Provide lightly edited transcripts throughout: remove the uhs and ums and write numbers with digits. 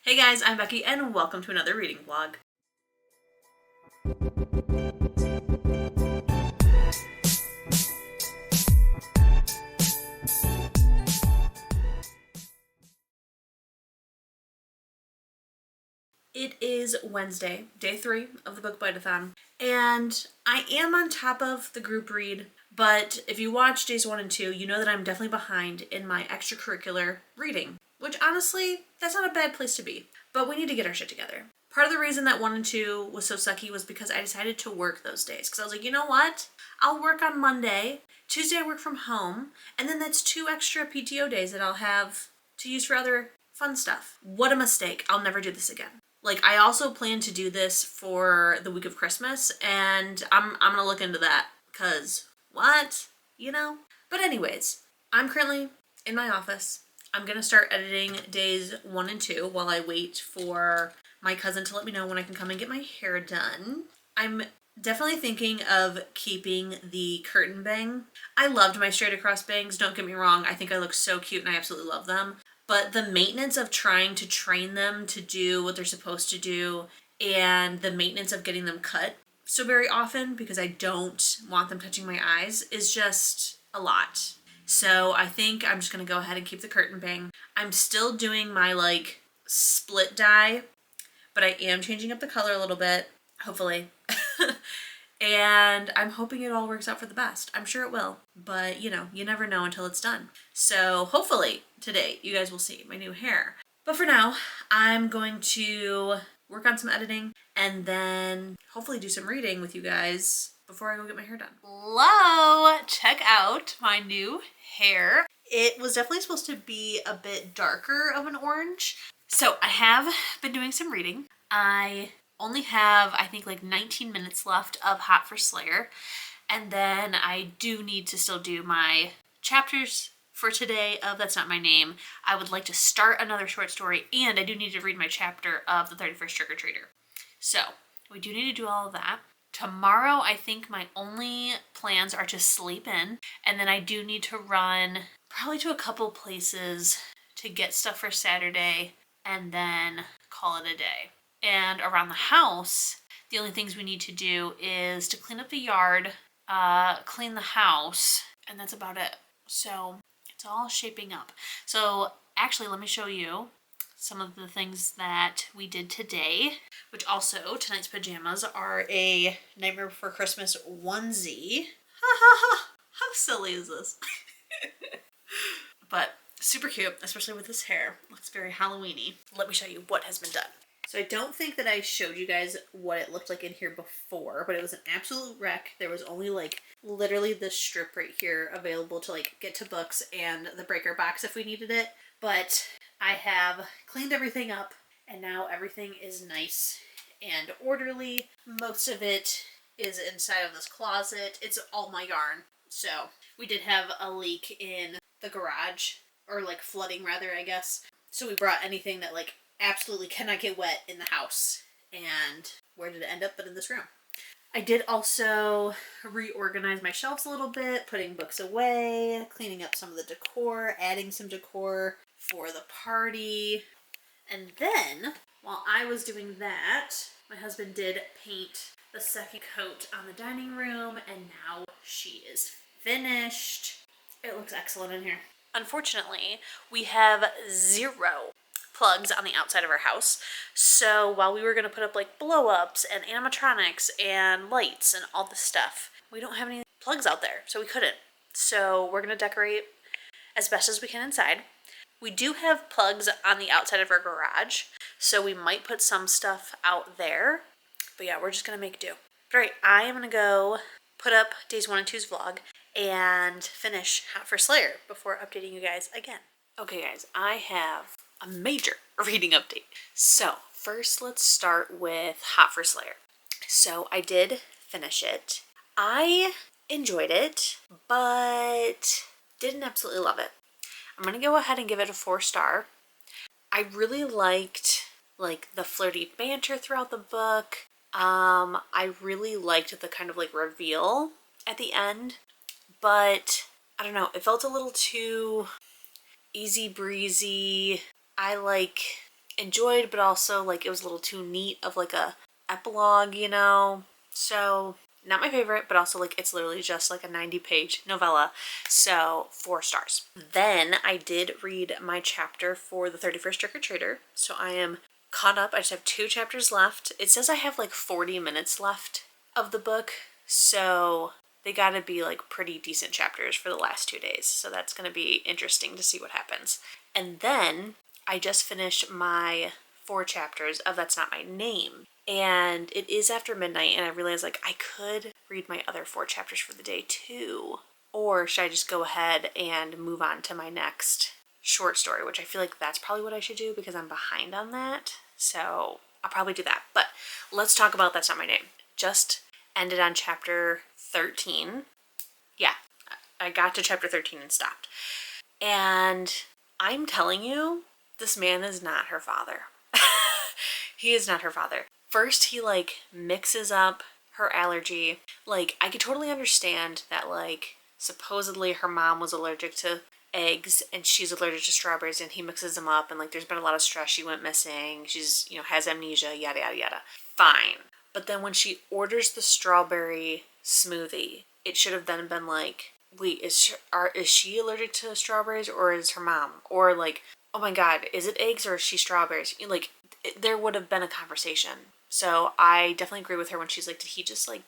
Hey guys, I'm Becky and welcome to another reading vlog. It is Wednesday, day 3 of the book Bite-A-Thon, and I am on top of the group read, but if you watch days 1 and 2, you know that I'm definitely behind in my extracurricular reading, which honestly, that's not a bad place to be, but we need to get our shit together. Part of the reason that 1 and 2 was so sucky was because I decided to work those days, because I was like, you know what? I'll work on Monday, Tuesday I work from home, and then that's 2 extra PTO days that I'll have to use for other fun stuff. What a mistake. I'll never do this again. Like, I also plan to do this for the week of Christmas, and I'm gonna look into that, because what? You know? But anyways, I'm currently in my office. I'm gonna start editing days 1 and 2 while I wait for my cousin to let me know when I can come and get my hair done. I'm definitely thinking of keeping the curtain bang. I loved my straight across bangs, don't get me wrong. I think I look so cute and I absolutely love them. But the maintenance of trying to train them to do what they're supposed to do and the maintenance of getting them cut so very often because I don't want them touching my eyes is just a lot. So I think I'm just going to go ahead and keep the curtain bang. I'm still doing my like split dye, but I am changing up the color a little bit, hopefully. And I'm hoping it all works out for the best. I'm sure it will, but you know, you never know until it's done. So hopefully today you guys will see my new hair. But for now, I'm going to work on some editing and then hopefully do some reading with you guys before I go get my hair done. Hello! Check out my new hair. It was definitely supposed to be a bit darker of an orange. So I have been doing some reading. I only have, I think, like 19 minutes left of Hot for Slayer. And then I do need to still do my chapters for today of That's Not My Name. I would like to start another short story, and I do need to read my chapter of The 31st Trick-or-Treater. So we do need to do all of that. Tomorrow, I think my only plans are to sleep in, and then I do need to run probably to a couple places to get stuff for Saturday, and then call it a day. And around the house, the only things we need to do is to clean up the yard, clean the house, and that's about it. So it's all shaping up. So actually, let me show you some of the things that we did today, which also, tonight's pajamas are a Nightmare Before Christmas onesie. Ha ha ha! How silly is this? But super cute, especially with this hair. Looks very Halloween-y. Let me show you what has been done. So I don't think that I showed you guys what it looked like in here before, but it was an absolute wreck. There was only like literally this strip right here available to like get to books and the breaker box if we needed it. But I have cleaned everything up and now everything is nice and orderly. Most of it is inside of this closet. It's all my yarn. So we did have a leak in the garage, or like flooding rather, I guess. So we brought anything that like absolutely cannot get wet in the house. And where did it end up but in this room? I did also reorganize my shelves a little bit, putting books away, cleaning up some of the decor, adding some decor for the party. And then, while I was doing that, my husband did paint the second coat on the dining room, and now she is finished. It looks excellent in here. Unfortunately, we have 0 plugs on the outside of our house. So while we were going to put up like blow-ups and animatronics and lights and all this stuff, we don't have any plugs out there, so we couldn't. So we're going to decorate as best as we can inside. We do have plugs on the outside of our garage, so we might put some stuff out there. But yeah, we're just going to make do. But alright, I am going to go put up days 1 and 2's vlog and finish Hot for Slayer before updating you guys again. Okay guys, I have a major reading update. So first let's start with Hot for Slayer. So I did finish it. I enjoyed it, but didn't absolutely love it. I'm gonna go ahead and give it a 4-star. I really liked like the flirty banter throughout the book. I really liked the kind of like reveal at the end, but I don't know, it felt a little too easy breezy. I like enjoyed, but also like it was a little too neat of like a epilogue, you know? So not my favorite, but also like it's literally just like a 90-page novella. So 4 stars. Then I did read my chapter for the 31st Trick-or-Treater. So I am caught up. I just have 2 chapters left. It says I have like 40 minutes left of the book. So they gotta be like pretty decent chapters for the last 2 days. So that's gonna be interesting to see what happens. And then I just finished my 4 chapters of That's Not My Name. And it is after midnight, and I realized like I could read my other 4 chapters for the day too. Or should I just go ahead and move on to my next short story, which I feel like that's probably what I should do because I'm behind on that. So I'll probably do that. But let's talk about That's Not My Name. Just ended on chapter 13. Yeah, I got to chapter 13 and stopped. And I'm telling you, this man is not her father. He is not her father. First, he like mixes up her allergy. Like, I could totally understand that like supposedly her mom was allergic to eggs and she's allergic to strawberries, and he mixes them up, and like there's been a lot of stress, she went missing, she's, you know, has amnesia, yada yada yada. Fine. But then when she orders the strawberry smoothie, it should have then been like, wait, is she allergic to strawberries, or is her mom? Or like, oh my god, is it eggs or is she strawberries? Like, there would have been a conversation. So I definitely agree with her when she's like, did he just like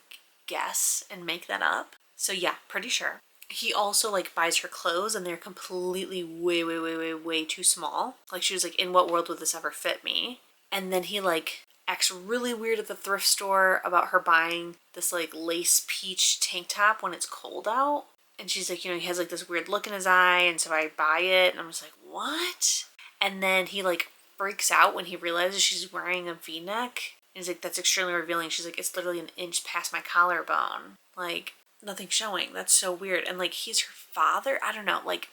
guess and make that up? So yeah, pretty sure. He also like buys her clothes, and they're completely way too small. Like, she was like, in what world would this ever fit me? And then he like acts really weird at the thrift store about her buying this like lace peach tank top when it's cold out. And she's like, you know, he has like this weird look in his eye, and so I buy it. And I'm just like, what? And then he like freaks out when he realizes she's wearing a v-neck. And he's like, that's extremely revealing. She's like, it's literally an inch past my collarbone. Like, nothing showing. That's so weird. And like, he's her father? I don't know. Like,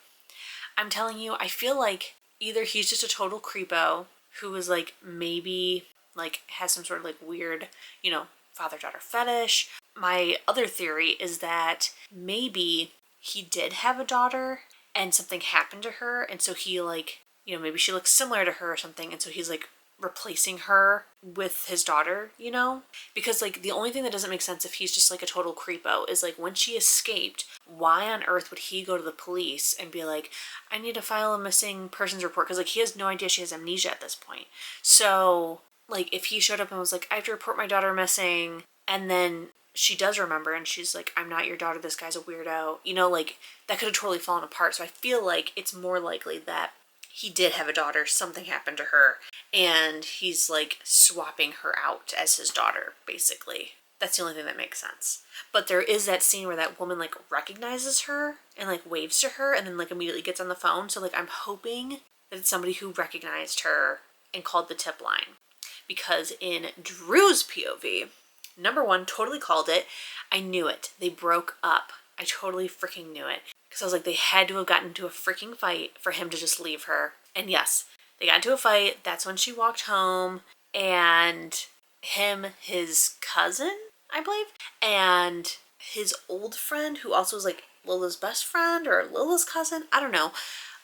I'm telling you, I feel like either he's just a total creepo who was like, maybe like has some sort of like weird, you know, father-daughter fetish. My other theory is that maybe he did have a daughter and something happened to her, and so he like, you know, maybe she looks similar to her or something, and so he's like replacing her with his daughter, you know? Because like the only thing that doesn't make sense if he's just like a total creepo is like, when she escaped, why on earth would he go to the police and be like, I need to file a missing persons report? Because like, he has no idea she has amnesia at this point. So like, if he showed up and was like, I have to report my daughter missing, and then she does remember and she's like, I'm not your daughter, this guy's a weirdo, you know, like that could have totally fallen apart. So I feel like it's more likely that he did have a daughter, something happened to her, and he's like swapping her out as his daughter, basically. That's the only thing that makes sense. But there is that scene where that woman like recognizes her and like waves to her and then like immediately gets on the phone. So like, I'm hoping that it's somebody who recognized her and called the tip line. Because in Drew's POV, number 1, totally called it. I knew it. They broke up. I totally freaking knew it. Because I was like, they had to have gotten into a freaking fight for him to just leave her. And yes, they got into a fight. That's when she walked home. And him, his cousin, I believe, and his old friend, who also was like Lila's best friend or Lila's cousin. I don't know.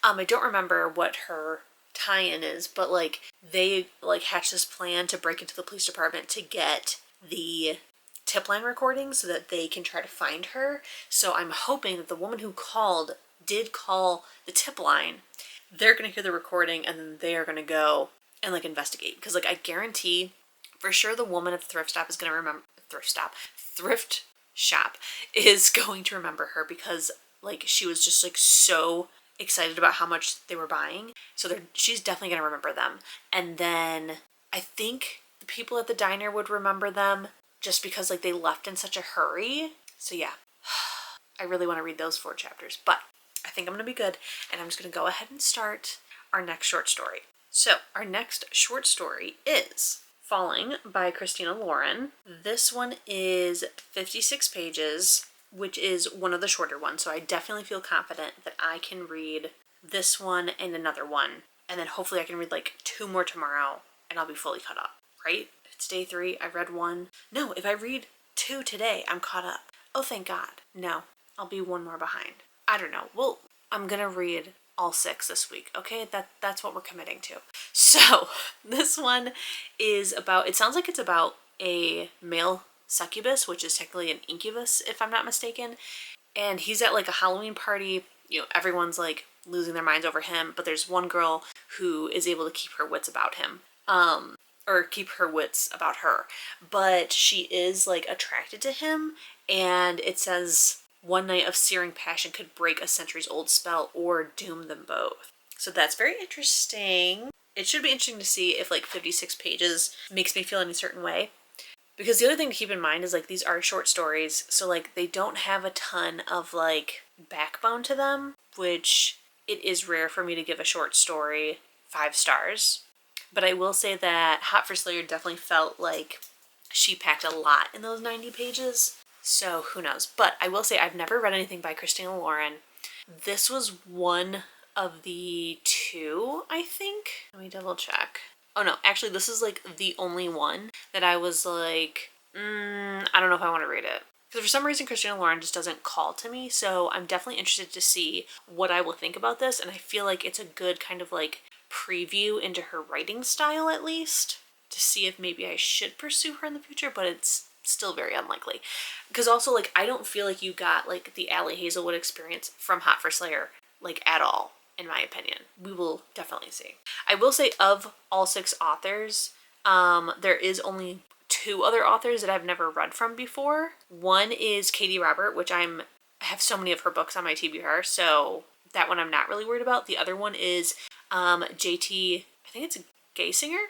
I don't remember what her tie-in is, but like they like hatched this plan to break into the police department to get the tip line recording so that they can try to find her. So I'm hoping that the woman who called did call the tip line. They're gonna hear the recording and then they are gonna go and like investigate, because like I guarantee for sure the woman at the thrift shop is gonna remember thrift shop is going to remember her, because like she was just like so excited about how much they were buying. So she's definitely gonna remember them. And then I think the people at the diner would remember them just because like they left in such a hurry. So yeah, I really want to read those 4 chapters, but I think I'm gonna be good, and I'm just gonna go ahead and start our next short story. So our next short story is Falling by Christina Lauren. This one is 56 pages, which is one of the shorter ones. So I definitely feel confident that I can read this one and another one. And then hopefully I can read like 2 more tomorrow and I'll be fully caught up, right? It's day 3, I read 1. No, if I read 2 today, I'm caught up. Oh, thank God. No, I'll be 1 more behind. I don't know. Well, I'm gonna read all 6 this week. Okay, that's what we're committing to. So this one is about, it sounds like it's about a male succubus, which is technically an incubus if I'm not mistaken. And he's at like a Halloween party, you know, everyone's like losing their minds over him, but there's one girl who is able to keep her wits about him. Or keep her wits about her. But she is like attracted to him, and it says one night of searing passion could break a centuries old spell or doom them both. So that's very interesting. It should be interesting to see if like 56 pages makes me feel any certain way. Because the other thing to keep in mind is like these are short stories, so like they don't have a ton of like backbone to them, which it is rare for me to give a short story 5 stars. But I will say that Hot for Slayer definitely felt like she packed a lot in those 90 pages. So who knows? But I will say I've never read anything by Christina Lauren. This was one of the 2, I think. Let me double check. Oh no, actually this is like the only one that I was like, I don't know if I want to read it. Because for some reason Christina Lauren just doesn't call to me, so I'm definitely interested to see what I will think about this, and I feel like it's a good kind of like preview into her writing style at least, to see if maybe I should pursue her in the future, but it's still very unlikely. Because also like I don't feel like you got like the Ali Hazelwood experience from Hot for Slayer like at all, in my opinion. We will definitely see. I will say of all 6 authors, there is only 2 other authors that I've never read from before. One is Katie Robert, which I have so many of her books on my TBR, so that one I'm not really worried about. The other one is JT, I think it's Geissinger.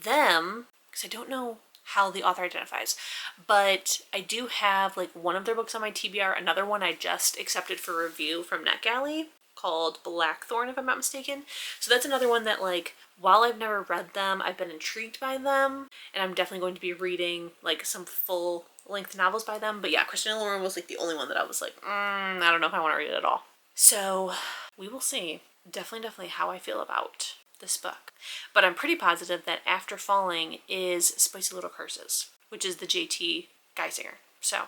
Them, because I don't know how the author identifies, but I do have like one of their books on my TBR, another one I just accepted for review from NetGalley called Blackthorn, if I'm not mistaken. So that's another one that like, while I've never read them, I've been intrigued by them, and I'm definitely going to be reading like some full length novels by them. But yeah, Christina Lauren was like the only one that I was like, I don't know if I want to read it at all. So we will see definitely how I feel about this book. But I'm pretty positive that After Falling is Spicy Little Curses, which is the JT Geissinger. So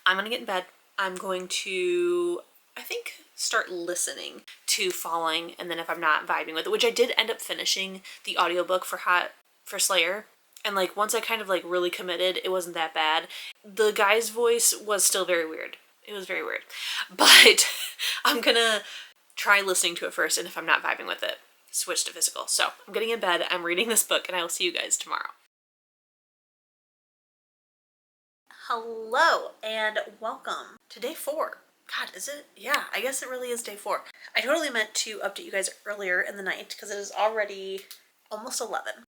I'm going to get in bed. I'm going to, I think, start listening to Falling, and then if I'm not vibing with it, which I did end up finishing the audiobook for Hot for Slayer, and like once I kind of like really committed, it wasn't that bad. The guy's voice was still very weird. It was very weird. But I'm gonna try listening to it first, and if I'm not vibing with it, switch to physical. So I'm getting in bed, I'm reading this book, and I will see you guys tomorrow. Hello and welcome to day 4. God, is it? Yeah, I guess it really is day 4. I totally meant to update you guys earlier in the night because it is already almost 11.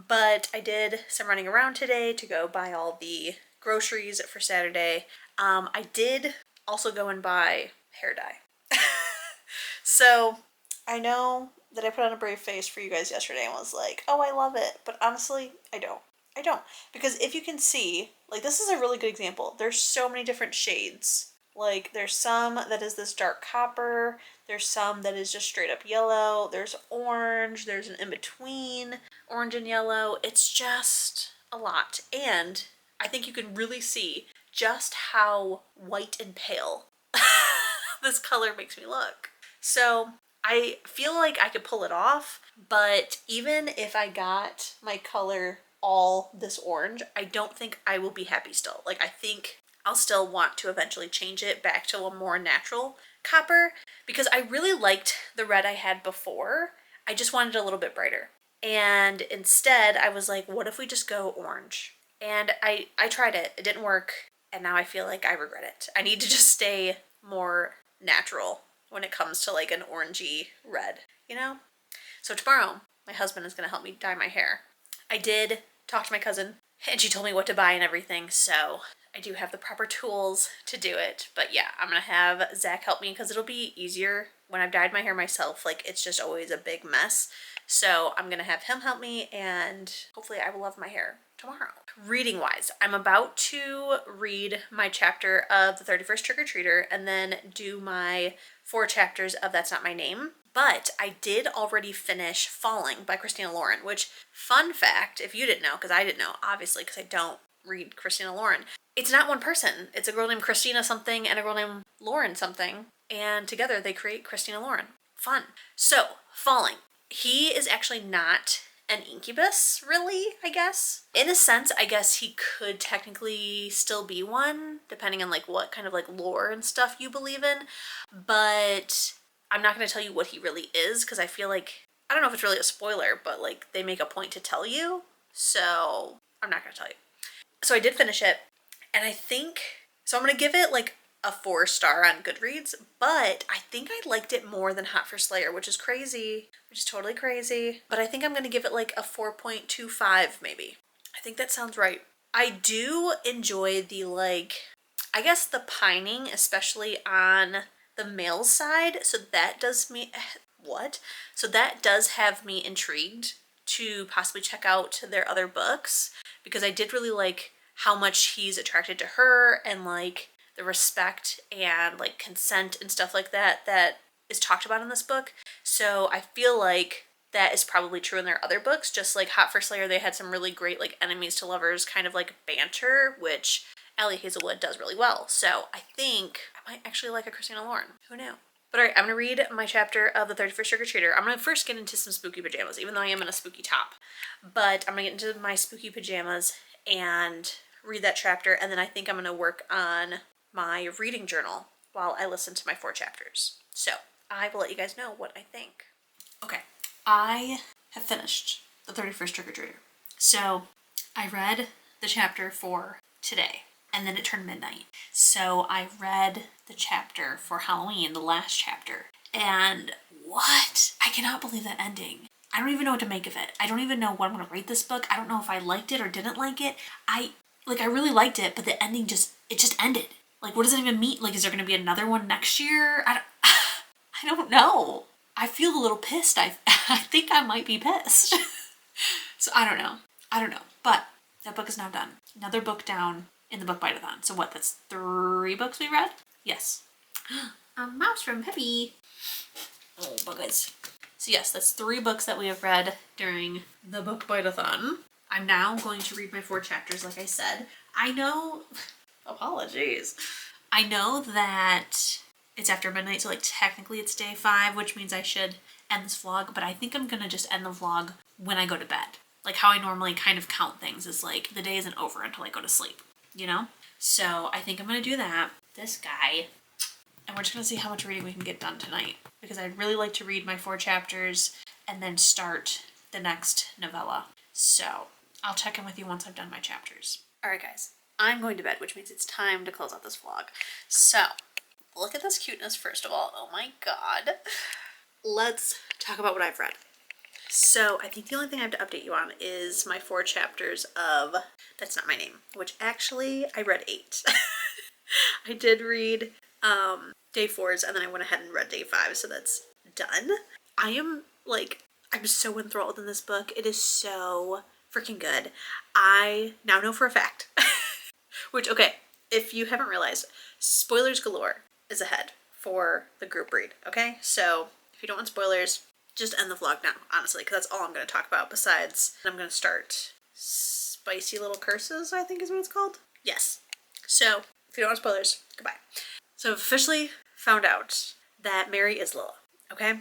But I did some running around today to go buy all the groceries for Saturday. I did also go and buy hair dye. So I know that I put on a brave face for you guys yesterday and was like, oh, I love it. But honestly, I don't. Because if you can see, like, this is a really good example. There's so many different shades. Like, there's some that is this dark copper. There's some that is just straight up yellow. There's orange. There's an in-between orange and yellow. It's just a lot. And I think you can really see just how white and pale this color makes me look. So I feel like I could pull it off, but even if I got my color all this orange, I don't think I will be happy still. Like, I think I'll still want to eventually change it back to a more natural copper because I really liked the red I had before. I just wanted it a little bit brighter. And instead I was like, what if we just go orange? And I tried it. It didn't work. And now I feel like I regret it. I need to just stay more natural when it comes to like an orangey red, you know? So tomorrow, my husband is going to help me dye my hair. I did talk to my cousin, and she told me what to buy and everything, so I do have the proper tools to do it. But yeah, I'm going to have Zach help me because it'll be easier when I've dyed my hair myself. Like, it's just always a big mess. So I'm going to have him help me, and hopefully I will love my hair tomorrow. Reading wise, I'm about to read my chapter of The 31st Trick-or-Treater and then do my 4 chapters of That's Not My Name. But I did already finish Falling by Christina Lauren, which, fun fact, if you didn't know, because I didn't know, obviously, because I don't read Christina Lauren, it's not one person. It's a girl named Christina something and a girl named Lauren something, and together they create Christina Lauren. Fun. So, Falling. He is actually not an incubus, really, I guess. In a sense, I guess he could technically still be one, depending on like what kind of like lore and stuff you believe in. But I'm not going to tell you what he really is, because I feel like, I don't know if it's really a spoiler, but like they make a point to tell you. So I'm not going to tell you. So I did finish it, and I think, so I'm going to give it like a 4-star on Goodreads, but I think I liked it more than Hot for Slayer, which is crazy, which is totally crazy. But I think I'm going to give it like a 4.25 maybe. I think that sounds right. I do enjoy the like, I guess the pining, especially on the male side. So that does me, what? So that does have me intrigued to possibly check out their other books, because I did really like how much he's attracted to her, and like the respect and like consent and stuff like that that is talked about in this book. So I feel like that is probably true in their other books. Just like Hot for Slayer, they had some really great like enemies to lovers kind of like banter, which Ali Hazelwood does really well. So I think I might actually like a Christina Lauren. Who knew? But alright, I'm going to read my chapter of the 31st Trick-or-Treater. I'm going to first get into some spooky pajamas, even though I am in a spooky top. But I'm going to get into my spooky pajamas and read that chapter, and then I think I'm going to work on my reading journal while I listen to my 4 chapters. So I will let you guys know what I think. Okay, I have finished the 31st Trick-or-Treater. So I read the chapter for today, and then it turned midnight. So I read the chapter for Halloween, the last chapter, and what? I cannot believe that ending. I don't even know what to make of it. I don't even know what I'm going to rate this book. I don't know if I liked it or didn't like it. I really liked it, but the ending just ended. Like, what does it even mean? Like, is there going to be another one next year? I don't know. I feel a little pissed. I think I might be pissed. So I don't know. But that book is now done. Another book down in the book Bite-A-Thon. So what, that's 3 books we read? Yes. A mouse from Peppy. Oh, buggers. So yes, that's 3 books that we have read during the book Bite-A-Thon. I'm now going to read my 4 chapters, like I said. I know, apologies. I know that it's after midnight, so like technically it's day 5, which means I should end this vlog, but I think I'm gonna just end the vlog when I go to bed. Like how I normally kind of count things is like the day isn't over until I go to sleep, you know? So I think I'm gonna do that. This guy. And we're just gonna see how much reading we can get done tonight, because I'd really like to read my 4 chapters and then start the next novella. So I'll check in with you once I've done my chapters. Alright guys, I'm going to bed, which means it's time to close out this vlog. So, look at this cuteness first of all. Oh my god. Let's talk about what I've read. So, I think the only thing I have to update you on is my 4 chapters of That's Not My Name, which actually I read 8. I did read day 4's, and then I went ahead and read day 5, so that's done. I'm so enthralled in this book. It is so freaking good. I now know for a fact, which, okay, if you haven't realized, spoilers galore is ahead for the group read, okay? So if you don't want spoilers, just end the vlog now, honestly, because that's all I'm going to talk about. Besides, I'm going to start Spicy Little Curses, I think is what it's called. Yes. So if you don't want spoilers, goodbye. So I've officially found out that Mary is Lilla, okay?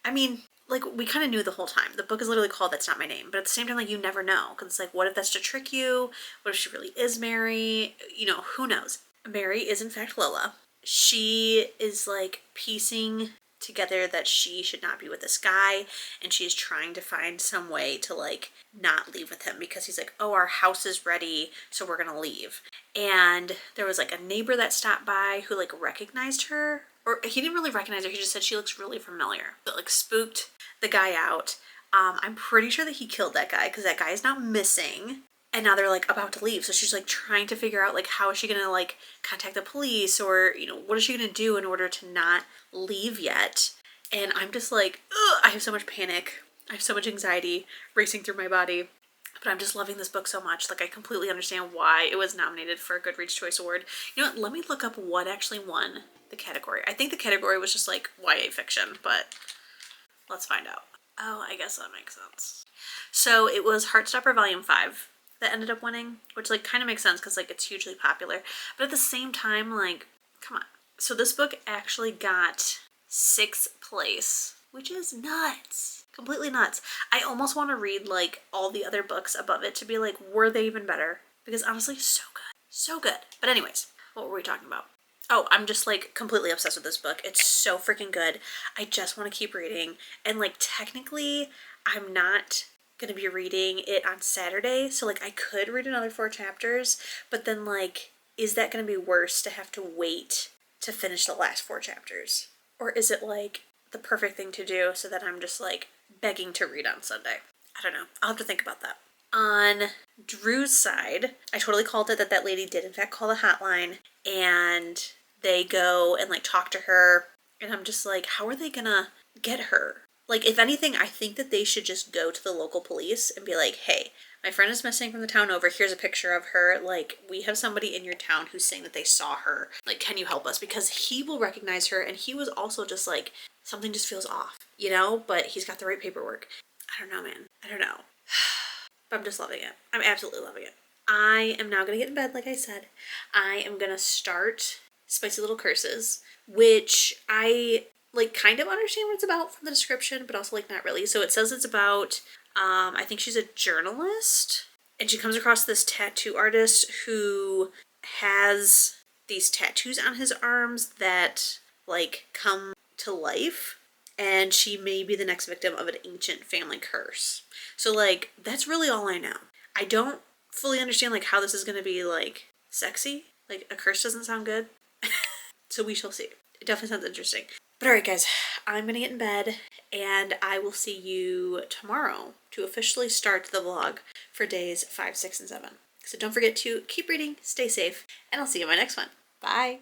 I mean, like, we kind of knew the whole time. The book is literally called That's Not My Name, but at the same time, like, you never know, because it's like, what if that's to trick you? What if she really is Mary? You know, who knows? Mary is in fact Lilla. She is like piecing together that she should not be with this guy, and she's trying to find some way to like not leave with him, because he's like, oh, our house is ready, so we're gonna leave. And there was like a neighbor that stopped by who like recognized her, or he didn't really recognize her, he just said she looks really familiar. But like spooked the guy out. I'm pretty sure that he killed that guy, because that guy is now missing, and now they're like about to leave. So she's like trying to figure out like how is she gonna like contact the police, or you know, what is she gonna do in order to not leave yet. And I'm just like, ugh, I have so much panic, I have so much anxiety racing through my body. But I'm just loving this book so much. Like, I completely understand why it was nominated for a Goodreads Choice Award. You know what, let me look up what actually won the category. I think the category was just like YA fiction, but let's find out. Oh, I guess that makes sense. So it was Heartstopper Volume 5 that ended up winning, which like kind of makes sense because like it's hugely popular. But at the same time, like, come on. So this book actually got 6th place, which is nuts. Completely nuts. I almost want to read like all the other books above it to be like, were they even better? Because honestly, so good. So good. But anyways, what were we talking about? Oh, I'm just like completely obsessed with this book. It's so freaking good. I just want to keep reading. And like technically, I'm not going to be reading it on Saturday. So like I could read another 4 chapters, but then like, is that going to be worse to have to wait to finish the last 4 chapters? Or is it like the perfect thing to do so that I'm just like begging to read on Sunday? I don't know. I'll have to think about that. On Drew's side, I totally called it that lady did in fact call the hotline, and they go and like talk to her, and I'm just like, how are they gonna get her? Like, if anything, I think that they should just go to the local police and be like, hey, my friend is missing from the town over. Here's a picture of her. Like, we have somebody in your town who's saying that they saw her. Like, can you help us? Because he will recognize her, and he was also just like, something just feels off, you know? But he's got the right paperwork. I don't know, man. I don't know. But I'm just loving it. I'm absolutely loving it. I am now going to get in bed, like I said. I am going to start Spicy Little Curses, which I like kind of understand what it's about from the description, but also like not really. So it says it's about, I think she's a journalist, and she comes across this tattoo artist who has these tattoos on his arms that like come to life, and she may be the next victim of an ancient family curse. So like, that's really all I know. I don't fully understand like how this is going to be like sexy. Like, a curse doesn't sound good. So we shall see. It definitely sounds interesting. But alright guys, I'm going to get in bed, and I will see you tomorrow to officially start the vlog for days 5, 6, and 7. So don't forget to keep reading, stay safe, and I'll see you in my next one. Bye!